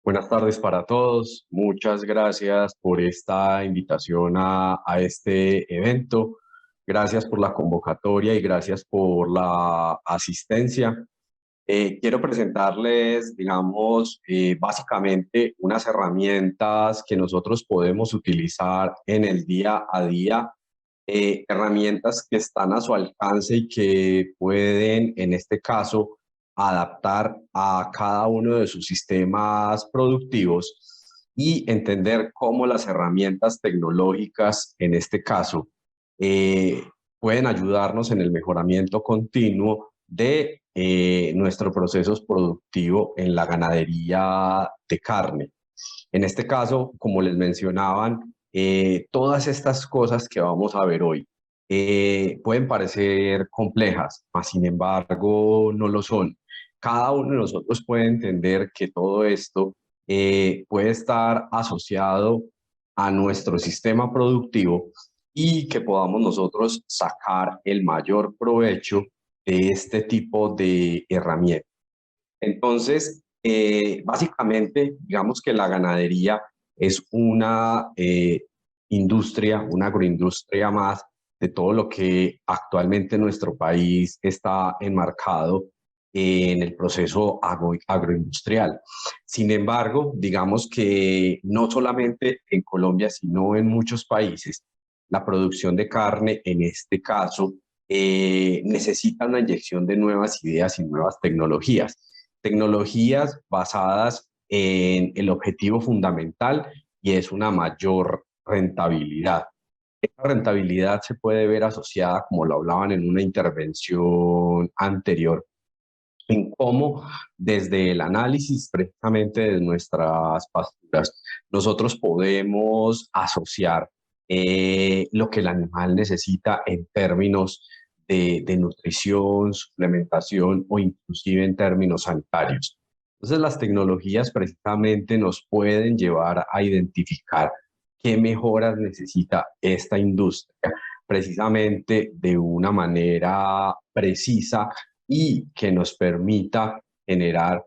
Buenas tardes para todos. Muchas gracias por esta invitación a este evento. Gracias por la convocatoria y gracias por la asistencia. Quiero presentarles, digamos, básicamente unas herramientas que nosotros podemos utilizar en el día a día, herramientas que están a su alcance y que pueden, en este caso, adaptar a cada uno de sus sistemas productivos y entender cómo las herramientas tecnológicas, en este caso, eh, pueden ayudarnos en el mejoramiento continuo de nuestros procesos productivos en la ganadería de carne. En este caso, como les mencionaban, todas estas cosas que vamos a ver hoy pueden parecer complejas, mas sin embargo no lo son. Cada uno de nosotros puede entender que todo esto puede estar asociado a nuestro sistema productivo y que podamos nosotros sacar el mayor provecho de este tipo de herramientas. Entonces, básicamente, digamos que la ganadería es una industria, una agroindustria más de todo lo que actualmente nuestro país está enmarcado en el proceso agroindustrial. Sin embargo, digamos que no solamente en Colombia, sino en muchos países, la producción de carne, en este caso, necesita una inyección de nuevas ideas y nuevas tecnologías. Tecnologías basadas en el objetivo fundamental y es una mayor rentabilidad. Esta rentabilidad se puede ver asociada, como lo hablaban en una intervención anterior, en cómo desde el análisis precisamente de nuestras pasturas, nosotros podemos asociar lo que el animal necesita en términos de nutrición, suplementación o inclusive en términos sanitarios. Entonces las tecnologías precisamente nos pueden llevar a identificar qué mejoras necesita esta industria, precisamente de una manera precisa y que nos permita generar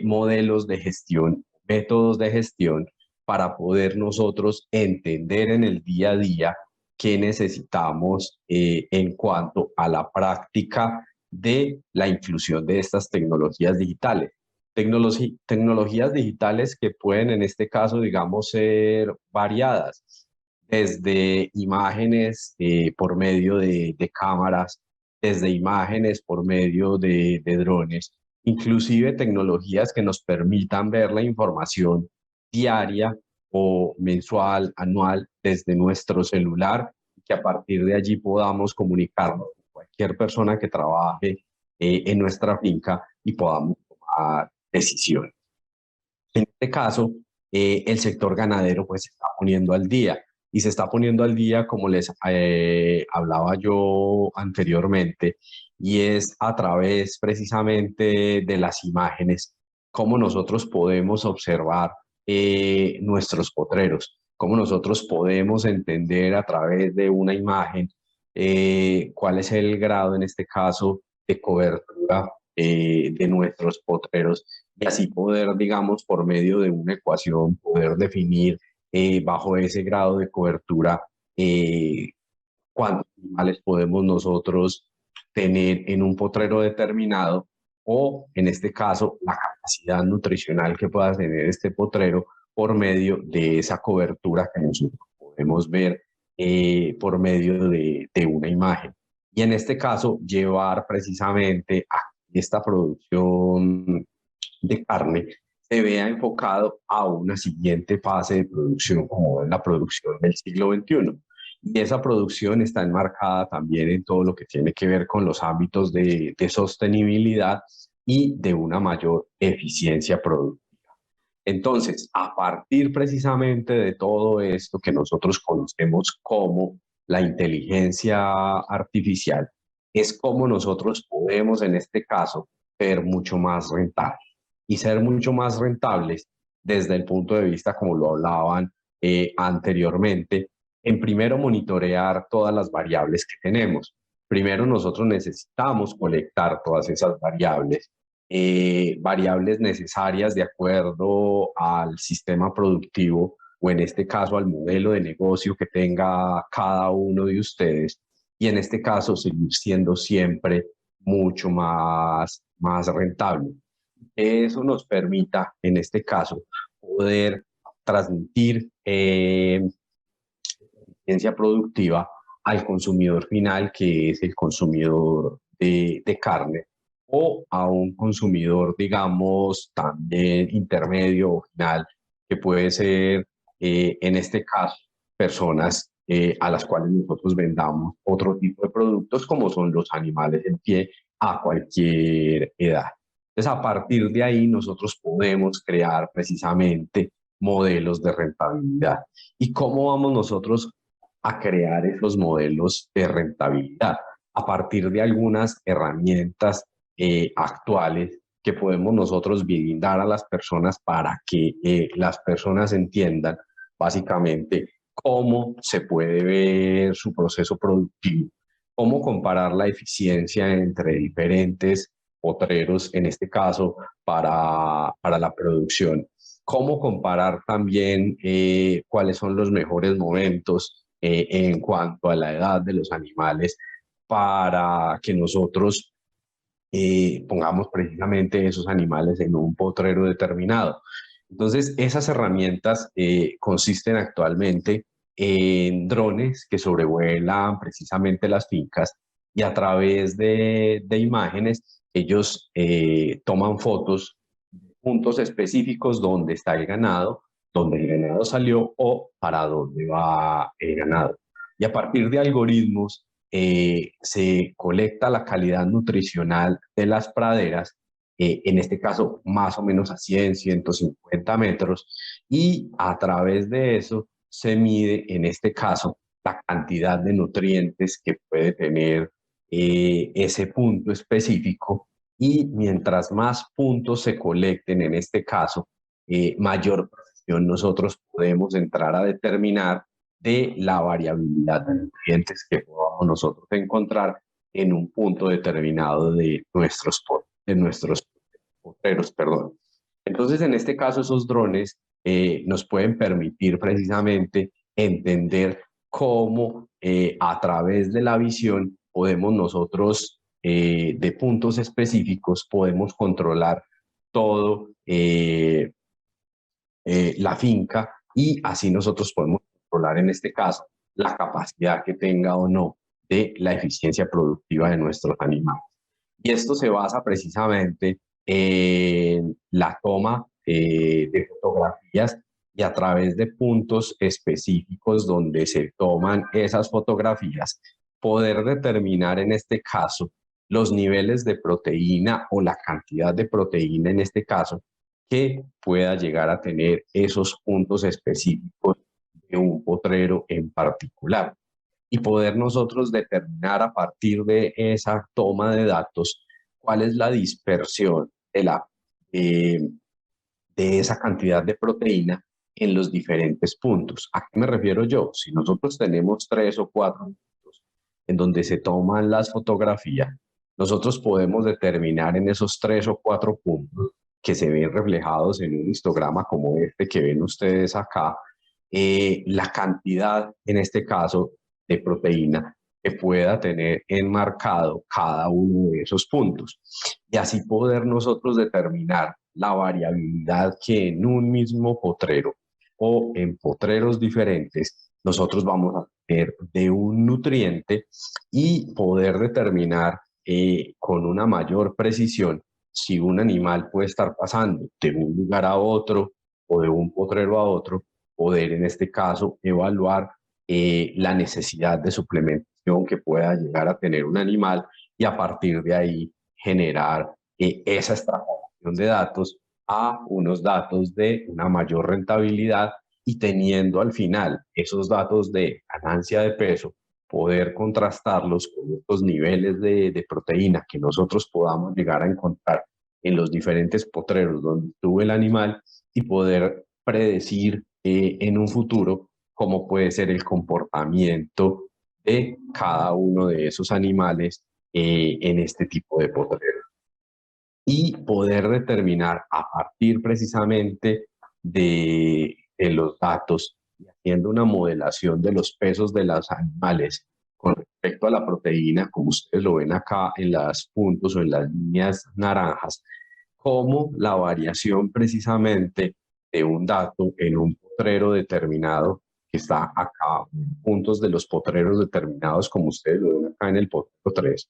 modelos de gestión, métodos de gestión para poder nosotros entender en el día a día qué necesitamos en cuanto a la práctica de la inclusión de estas tecnologías digitales. Tecnologías digitales que pueden en este caso, digamos, ser variadas, desde imágenes por medio de cámaras, desde imágenes por medio de drones, inclusive tecnologías que nos permitan ver la información diaria o mensual, anual, desde nuestro celular, que a partir de allí podamos comunicarnos con cualquier persona que trabaje en nuestra finca y podamos tomar decisiones. En este caso, el sector ganadero pues se está poniendo al día y se está poniendo al día como les hablaba yo anteriormente y es a través precisamente de las imágenes cómo nosotros podemos observar nuestros potreros, cómo nosotros podemos entender a través de una imagen cuál es el grado en este caso de cobertura de nuestros potreros y así poder, digamos, por medio de una ecuación, poder definir bajo ese grado de cobertura cuántos animales podemos nosotros tener en un potrero determinado o, en este caso, la capacidad nutricional que pueda tener este potrero por medio de esa cobertura que nosotros podemos ver por medio de una imagen. Y en este caso, llevar precisamente a esta producción de carne se vea enfocado a una siguiente fase de producción, como es la producción del siglo XXI. Y esa producción está enmarcada también en todo lo que tiene que ver con los ámbitos de sostenibilidad y de una mayor eficiencia productiva. Entonces, a partir precisamente de todo esto que nosotros conocemos como la inteligencia artificial, es como nosotros podemos en este caso ser mucho más rentables y ser mucho más rentables desde el punto de vista, como lo hablaban anteriormente, en primero monitorear todas las variables que tenemos. Primero nosotros necesitamos colectar todas esas variables variables necesarias de acuerdo al sistema productivo o en este caso al modelo de negocio que tenga cada uno de ustedes y en este caso seguir siendo siempre mucho más rentable. Eso nos permita, en este caso, poder transmitir eficiencia productiva al consumidor final, que es el consumidor de carne, o a un consumidor, digamos, también intermedio o final, que puede ser, en este caso, personas a las cuales nosotros vendamos otro tipo de productos, como son los animales en pie, a cualquier edad. Entonces, a partir de ahí, nosotros podemos crear precisamente modelos de rentabilidad. ¿Y cómo vamos nosotros a crear esos modelos de rentabilidad? A partir de algunas herramientas actuales que podemos nosotros brindar a las personas para que las personas entiendan básicamente cómo se puede ver su proceso productivo, cómo comparar la eficiencia entre diferentes potreros, en este caso, para la producción, cómo comparar también cuáles son los mejores momentos en cuanto a la edad de los animales para que nosotros pongamos precisamente esos animales en un potrero determinado. Entonces, esas herramientas consisten actualmente en drones que sobrevuelan precisamente las fincas y a través de imágenes ellos toman fotos de puntos específicos donde está el ganado, donde el ganado salió o para dónde va el ganado. Y a partir de algoritmos se colecta la calidad nutricional de las praderas, en este caso más o menos a 100, 150 metros, y a través de eso se mide, en este caso, la cantidad de nutrientes que puede tener ese punto específico, y mientras más puntos se colecten, en este caso, mayor precisión nosotros podemos entrar a determinar de la variabilidad de nutrientes que podamos nosotros encontrar en un punto determinado de nuestros potreros, perdón. Entonces, en este caso, esos drones nos pueden permitir precisamente entender cómo a través de la visión podemos nosotros, de puntos específicos, podemos controlar todo la finca y así nosotros podemos controlar en este caso la capacidad que tenga o no de la eficiencia productiva de nuestros animales. Y esto se basa precisamente en la toma de fotografías y a través de puntos específicos donde se toman esas fotografías, poder determinar en este caso los niveles de proteína o la cantidad de proteína en este caso que pueda llegar a tener esos puntos específicos de un potrero en particular y poder nosotros determinar a partir de esa toma de datos cuál es la dispersión eh, de esa cantidad de proteína en los diferentes puntos. ¿A qué me refiero yo? Si nosotros tenemos 3 o 4 puntos en donde se toman las fotografías, nosotros podemos determinar en esos 3 o 4 puntos que se ven reflejados en un histograma como este que ven ustedes acá, la cantidad, en este caso, de proteína que pueda tener enmarcado cada uno de esos puntos. Y así poder nosotros determinar la variabilidad que en un mismo potrero o en potreros diferentes nosotros vamos a tener de un nutriente y poder determinar con una mayor precisión si un animal puede estar pasando de un lugar a otro o de un potrero a otro, poder en este caso evaluar la necesidad de suplementación que pueda llegar a tener un animal y a partir de ahí generar esa extrapolación de datos a unos datos de una mayor rentabilidad y teniendo al final esos datos de ganancia de peso, poder contrastarlos con estos niveles de proteína que nosotros podamos llegar a encontrar en los diferentes potreros donde estuvo el animal y poder predecir en un futuro cómo puede ser el comportamiento de cada uno de esos animales en este tipo de potreros. y poder determinar a partir precisamente de los datos y haciendo una modelación de los pesos de los animales con respecto a la proteína, como ustedes lo ven acá en los puntos o en las líneas naranjas, como la variación precisamente de un dato en un potrero determinado que está acá, puntos de los potreros determinados, como ustedes lo ven acá en el potrero 3,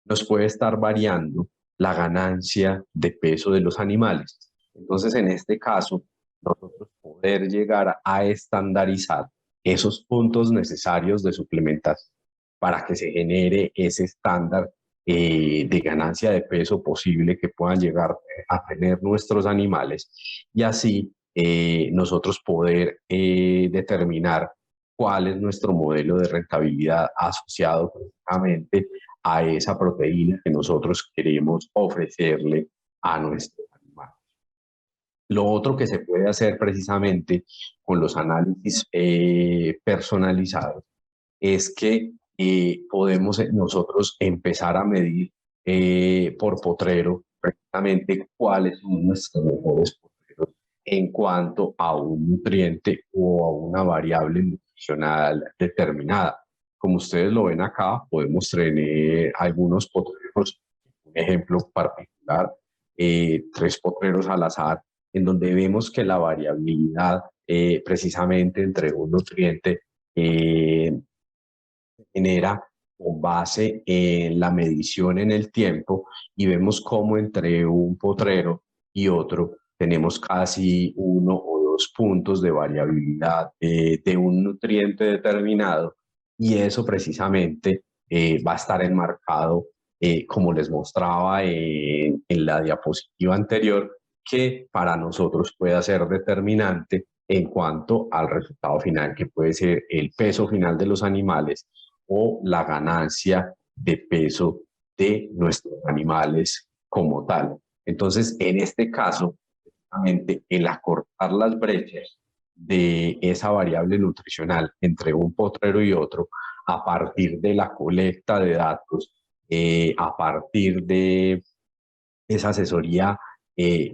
nos puede estar variando la ganancia de peso de los animales. Entonces, en este caso, nosotros poder llegar a estandarizar esos puntos necesarios de suplementación para que se genere ese estándar de ganancia de peso posible que puedan llegar a tener nuestros animales y así nosotros poder determinar cuál es nuestro modelo de rentabilidad asociado precisamente a esa proteína que nosotros queremos ofrecerle a nuestro animal. Lo otro que se puede hacer precisamente con los análisis personalizados es que podemos nosotros empezar a medir por potrero precisamente cuáles son nuestros mejores potreros en cuanto a un nutriente o a una variable nutricional determinada. Como ustedes lo ven acá, podemos tener algunos potreros, un ejemplo particular, 3 potreros al azar, en donde vemos que la variabilidad precisamente entre un nutriente genera con base en la medición en el tiempo y vemos cómo entre un potrero y otro tenemos casi 1 o 2 puntos de variabilidad de un nutriente determinado y eso precisamente va a estar enmarcado, como les mostraba en la diapositiva anterior, que para nosotros puede ser determinante en cuanto al resultado final, que puede ser el peso final de los animales o la ganancia de peso de nuestros animales como tal. Entonces, en este caso, precisamente el acortar las brechas de esa variable nutricional entre un potrero y otro a partir de la colecta de datos, a partir de esa asesoría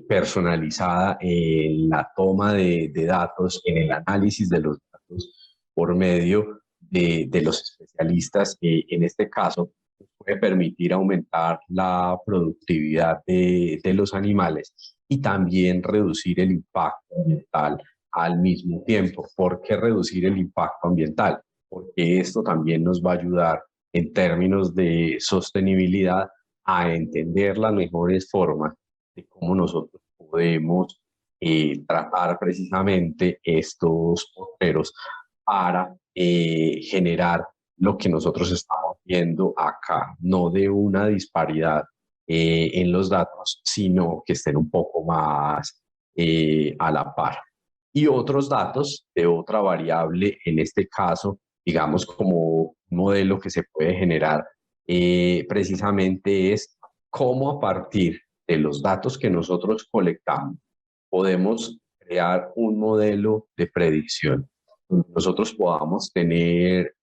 personalizada en la toma de datos, en el análisis de los datos por medio de los especialistas, en este caso, puede permitir aumentar la productividad de los animales y también reducir el impacto ambiental al mismo tiempo. ¿Por qué reducir el impacto ambiental? Porque esto también nos va a ayudar en términos de sostenibilidad a entender las mejores formas de cómo nosotros podemos tratar precisamente estos potreros para generar lo que nosotros estamos viendo acá, no de una disparidad en los datos, sino que estén un poco más a la par. Y otros datos de otra variable, en este caso, digamos como un modelo que se puede generar precisamente es cómo a partir de los datos que nosotros colectamos podemos crear un modelo de predicción. Nosotros podamos tener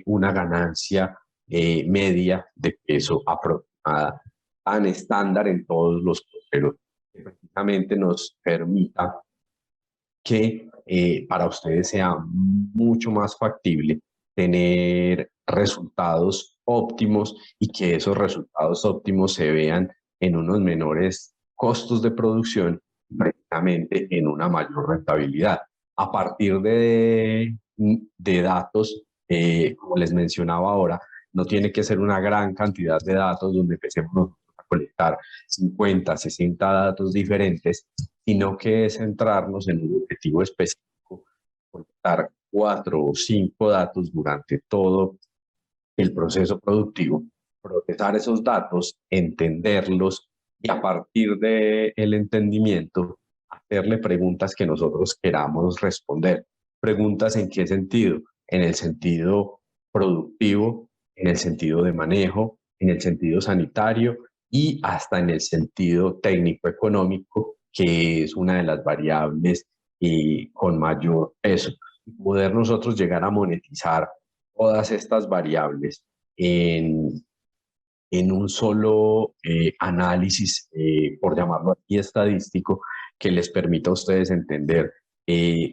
una ganancia media de peso aproximada tan estándar en todos los potreros, que precisamente nos permita que para ustedes sea mucho más factible tener resultados óptimos y que esos resultados óptimos se vean en unos menores costos de producción, precisamente en una mayor rentabilidad. A partir de datos, como les mencionaba ahora, no tiene que ser una gran cantidad de datos donde empecemos a colectar 50, 60 datos diferentes, sino que es centrarnos en un objetivo específico, colectar 4 o 5 datos durante todo el proceso productivo, procesar esos datos, entenderlos y a partir del entendimiento hacerle preguntas que nosotros queramos responder. ¿Preguntas en qué sentido? En el sentido productivo, en el sentido de manejo, en el sentido sanitario y hasta en el sentido técnico-económico, que es una de las variables con mayor peso. Poder nosotros llegar a monetizar todas estas variables en, en un solo análisis, por llamarlo así, estadístico, que les permita a ustedes entender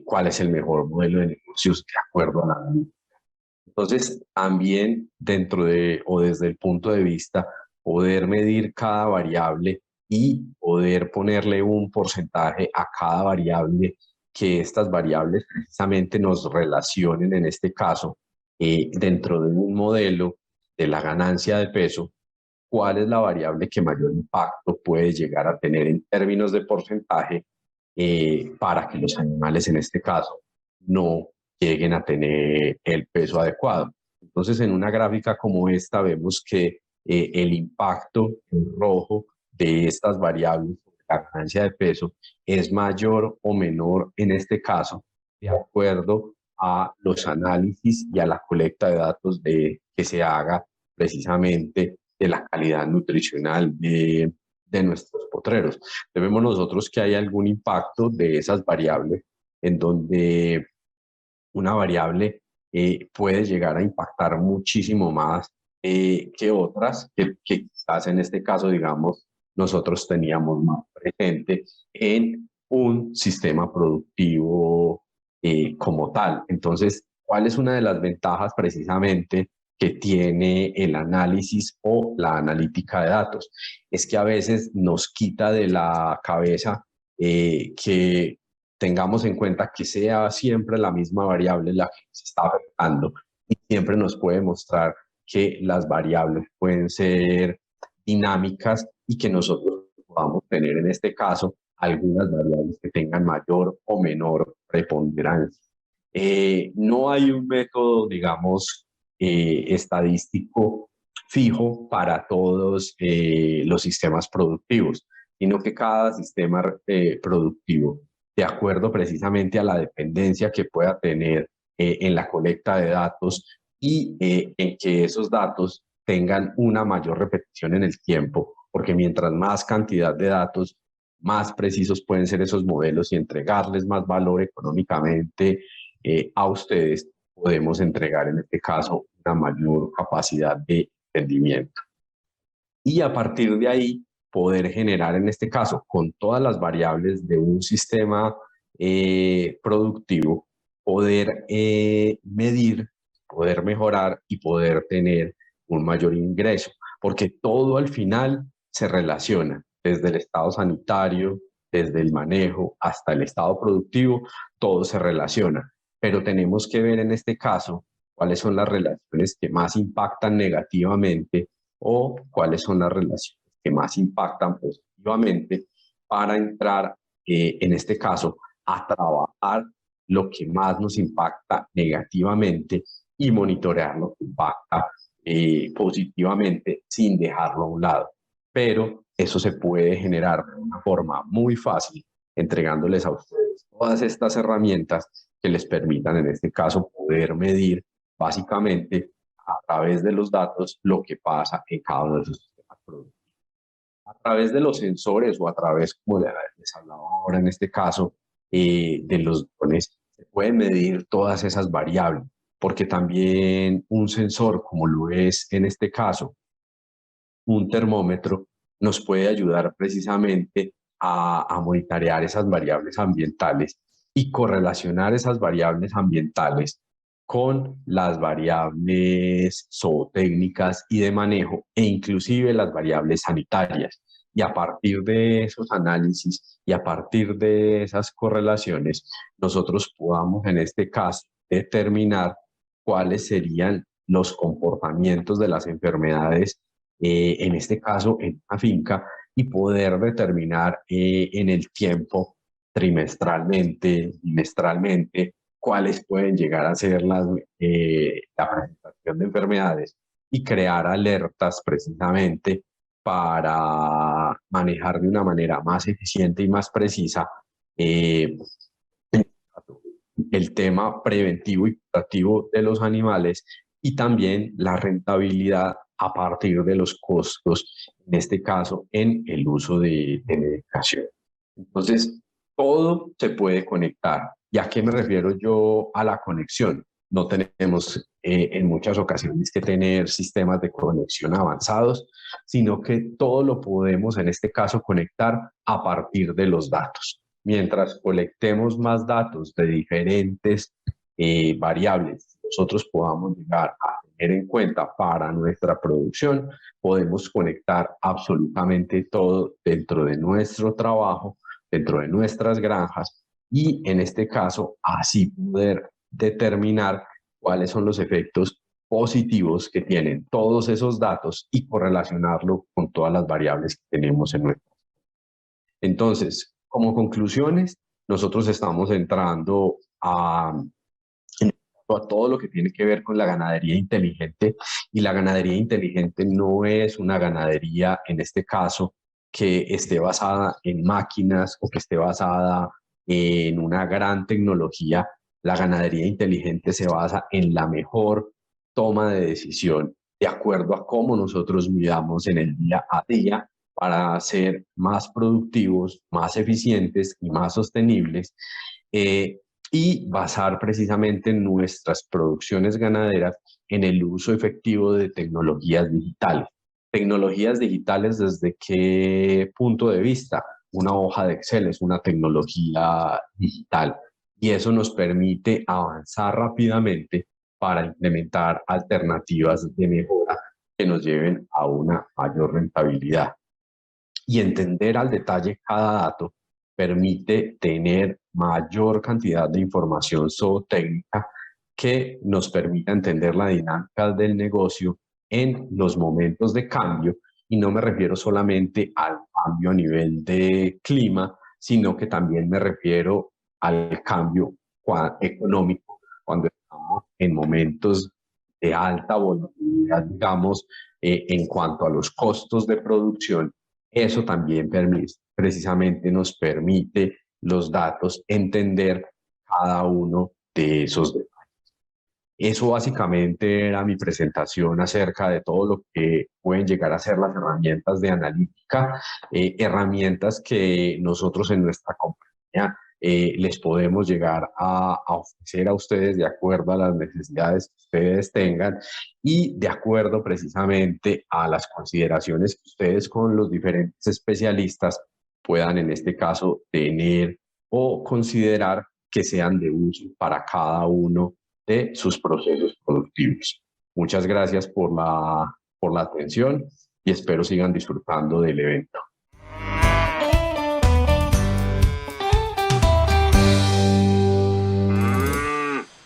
cuál es el mejor modelo de negocios de acuerdo a la analítica. Entonces, también dentro de o desde el punto de vista, poder medir cada variable y poder ponerle un porcentaje a cada variable, que estas variables precisamente nos relacionen, en este caso, dentro de un modelo de la ganancia de peso, cuál es la variable que mayor impacto puede llegar a tener en términos de porcentaje, para que los animales, en este caso, no lleguen a tener el peso adecuado. Entonces, en una gráfica como esta vemos que el impacto en rojo de estas variables, la ganancia de peso, es mayor o menor en este caso, de acuerdo a los análisis y a la colecta de datos que se haga precisamente de la calidad nutricional de nuestros potreros. Vemos nosotros que hay algún impacto de esas variables, en donde una variable puede llegar a impactar muchísimo más que otras, que quizás en este caso, digamos, nosotros teníamos más presente en un sistema productivo como tal. Entonces, ¿cuál es una de las ventajas precisamente que tiene el análisis o la analítica de datos? Es que a veces nos quita de la cabeza que tengamos en cuenta que sea siempre la misma variable la que se está afectando, y siempre nos puede mostrar que las variables pueden ser dinámicas y que nosotros podamos tener, en este caso, algunas variables que tengan mayor o menor preponderancia. No hay un método, digamos, estadístico fijo para todos los sistemas productivos, sino que cada sistema productivo, de acuerdo precisamente a la dependencia que pueda tener en la colecta de datos y en que esos datos tengan una mayor repetición en el tiempo, porque mientras más cantidad de datos, más precisos pueden ser esos modelos y entregarles más valor económicamente a ustedes, podemos entregar en este caso una mayor capacidad de entendimiento. Y a partir de ahí, poder generar, en este caso, con todas las variables de un sistema productivo, poder medir, poder mejorar y poder tener un mayor ingreso, porque todo al final se relaciona, desde el estado sanitario, desde el manejo hasta el estado productivo, todo se relaciona, pero tenemos que ver en este caso cuáles son las relaciones que más impactan negativamente o cuáles son las relaciones que más impactan positivamente, para entrar, en este caso, a trabajar lo que más nos impacta negativamente y monitorear lo que impacta positivamente, sin dejarlo a un lado. Pero eso se puede generar de una forma muy fácil, entregándoles a ustedes todas estas herramientas que les permitan, en este caso, poder medir básicamente a través de los datos lo que pasa en cada uno de sus sistemas productivos. A través de los sensores o a través, como les hablaba ahora en este caso, de los drones, se pueden medir todas esas variables, porque también un sensor, como lo es en este caso un termómetro, nos puede ayudar precisamente a monitorear esas variables ambientales y correlacionar esas variables ambientales con las variables zootécnicas y de manejo, e inclusive las variables sanitarias. Y a partir de esos análisis y a partir de esas correlaciones, nosotros podamos, en este caso, determinar cuáles serían los comportamientos de las enfermedades, en este caso en una finca, y poder determinar en el tiempo, trimestralmente, bimestralmente, cuáles pueden llegar a ser la presentación de enfermedades, y crear alertas precisamente para manejar de una manera más eficiente y más precisa eh, el tema preventivo y curativo de los animales, y también la rentabilidad a partir de los costos, en este caso en el uso de medicación. Entonces, todo se puede conectar. ¿Y a qué me refiero yo a la conexión? no tenemos en muchas ocasiones que tener sistemas de conexión avanzados, sino que todo lo podemos en este caso conectar a partir de los datos. Mientras colectemos más datos de diferentes variables, nosotros podamos llegar a tener en cuenta para nuestra producción, podemos conectar absolutamente todo dentro de nuestro trabajo, dentro de nuestras granjas y en este caso así poder determinar cuáles son los efectos positivos que tienen todos esos datos y correlacionarlo con todas las variables que tenemos en nuestro. Entonces, como conclusiones, nosotros estamos entrando a todo lo que tiene que ver con la ganadería inteligente, y la ganadería inteligente no es una ganadería, en este caso, que esté basada en máquinas o que esté basada en una gran tecnología. La ganadería inteligente se basa en la mejor toma de decisión de acuerdo a cómo nosotros miramos en el día a día para ser más productivos, más eficientes y más sostenibles. Y basar precisamente nuestras producciones ganaderas en el uso efectivo de tecnologías digitales. Tecnologías digitales, ¿desde qué punto de vista? Una hoja de Excel es una tecnología digital y eso nos permite avanzar rápidamente para implementar alternativas de mejora que nos lleven a una mayor rentabilidad. Y entender al detalle cada dato permite tener mayor cantidad de información zootécnica que nos permita entender la dinámica del negocio en los momentos de cambio, y no me refiero solamente al cambio a nivel de clima, sino que también me refiero al cambio económico cuando estamos en momentos de alta volatilidad, digamos, en cuanto a los costos de producción. Eso también precisamente nos permite los datos entender cada uno de esos detalles. Eso básicamente era mi presentación acerca de todo lo que pueden llegar a ser las herramientas de analítica, herramientas que nosotros en nuestra compañía les podemos llegar a ofrecer a ustedes de acuerdo a las necesidades que ustedes tengan y de acuerdo precisamente a las consideraciones que ustedes con los diferentes especialistas puedan en este caso tener o considerar que sean de uso para cada uno de sus procesos productivos. Muchas gracias por la atención y espero sigan disfrutando del evento.